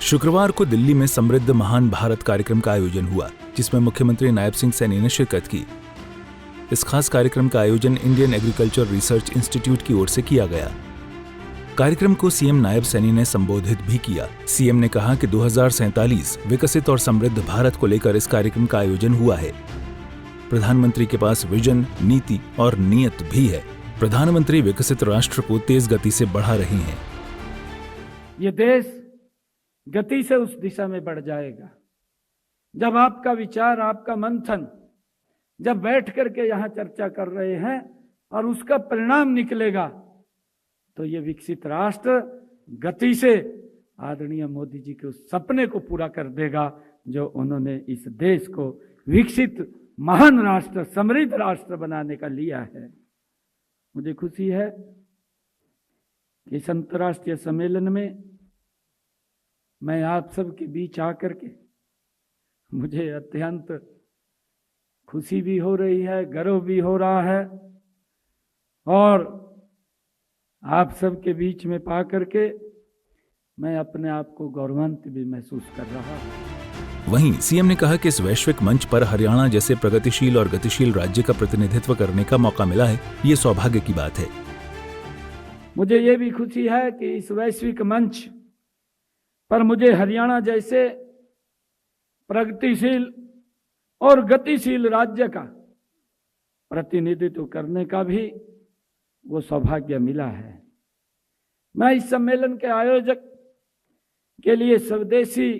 शुक्रवार को दिल्ली में समृद्ध महान भारत कार्यक्रम का आयोजन हुआ, जिसमें मुख्यमंत्री नायब सिंह सैनी ने शिरकत की। इस खास कार्यक्रम का आयोजन इंडियन एग्रीकल्चर रिसर्च इंस्टीट्यूट की ओर से किया गया। कार्यक्रम को सीएम नायब सैनी ने संबोधित भी किया। सीएम ने कहा कि 2047 विकसित और समृद्ध भारत को लेकर इस कार्यक्रम का आयोजन हुआ है। प्रधानमंत्री के पास विजन, नीति और नियत भी है। प्रधानमंत्री विकसित राष्ट्र को तेज गति से बढ़ा रहे हैं। ये देश गति से उस दिशा में बढ़ जाएगा जब आपका विचार, आपका मंथन, जब बैठ करके यहाँ चर्चा कर रहे हैं और उसका परिणाम निकलेगा तो ये विकसित राष्ट्र गति से आदरणीय मोदी जी के उस सपने को पूरा कर देगा जो उन्होंने इस देश को विकसित महान राष्ट्र, समृद्ध राष्ट्र बनाने का लिया है। मुझे खुशी है कि इस अंतर्राष्ट्रीय सम्मेलन में मैं आप सबके बीच आकर के मुझे अत्यंत खुशी भी हो रही है, गर्व भी हो रहा है और आप सबके बीच में पा करके मैं अपने आप को गौरवान्वित भी महसूस कर रहा हूँ। वहीं सीएम ने कहा कि इस वैश्विक मंच पर हरियाणा जैसे प्रगतिशील और गतिशील राज्य का प्रतिनिधित्व करने का मौका मिला है, ये सौभाग्य की बात है। मुझे ये भी खुशी है कि इस वैश्विक मंच पर मुझे हरियाणा जैसे प्रगतिशील और गतिशील राज्य का प्रतिनिधित्व करने का भी वो सौभाग्य मिला है। मैं इस सम्मेलन के आयोजक के लिए स्वदेशी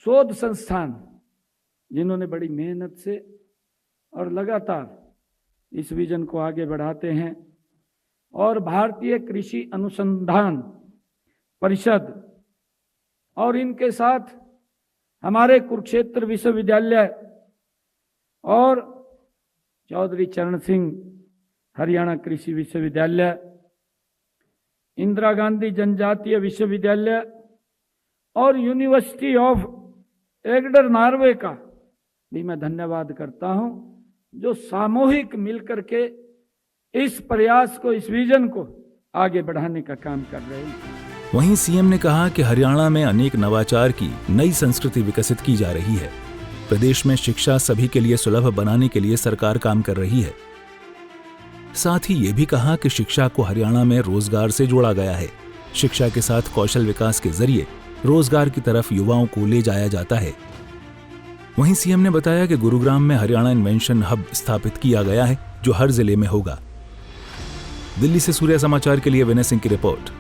शोध संस्थान, जिन्होंने बड़ी मेहनत से और लगातार इस विजन को आगे बढ़ाते हैं, और भारतीय कृषि अनुसंधान परिषद और इनके साथ हमारे कुरुक्षेत्र विश्वविद्यालय और चौधरी चरण सिंह हरियाणा कृषि विश्वविद्यालय, इंदिरा गांधी जनजातीय विश्वविद्यालय और यूनिवर्सिटी ऑफ एग्डर नॉर्वे का भी मैं धन्यवाद करता हूं, जो सामूहिक मिलकर के इस प्रयास को, इस विजन को आगे बढ़ाने का काम कर रहे हैं। वहीं सीएम ने कहा कि हरियाणा में अनेक नवाचार की नई संस्कृति विकसित की जा रही है। प्रदेश में शिक्षा सभी के लिए सुलभ बनाने के लिए सरकार काम कर रही है। साथ ही ये भी कहा कि शिक्षा को हरियाणा में रोजगार से जोड़ा गया है। शिक्षा के साथ कौशल विकास के जरिए रोजगार की तरफ युवाओं को ले जाया जाता है। वहीं सीएम ने बताया कि गुरुग्राम में हरियाणा इन्वेंशन हब स्थापित किया गया है, जो हर जिले में होगा। दिल्ली से सूर्य समाचार के लिए विनय सिंह की रिपोर्ट।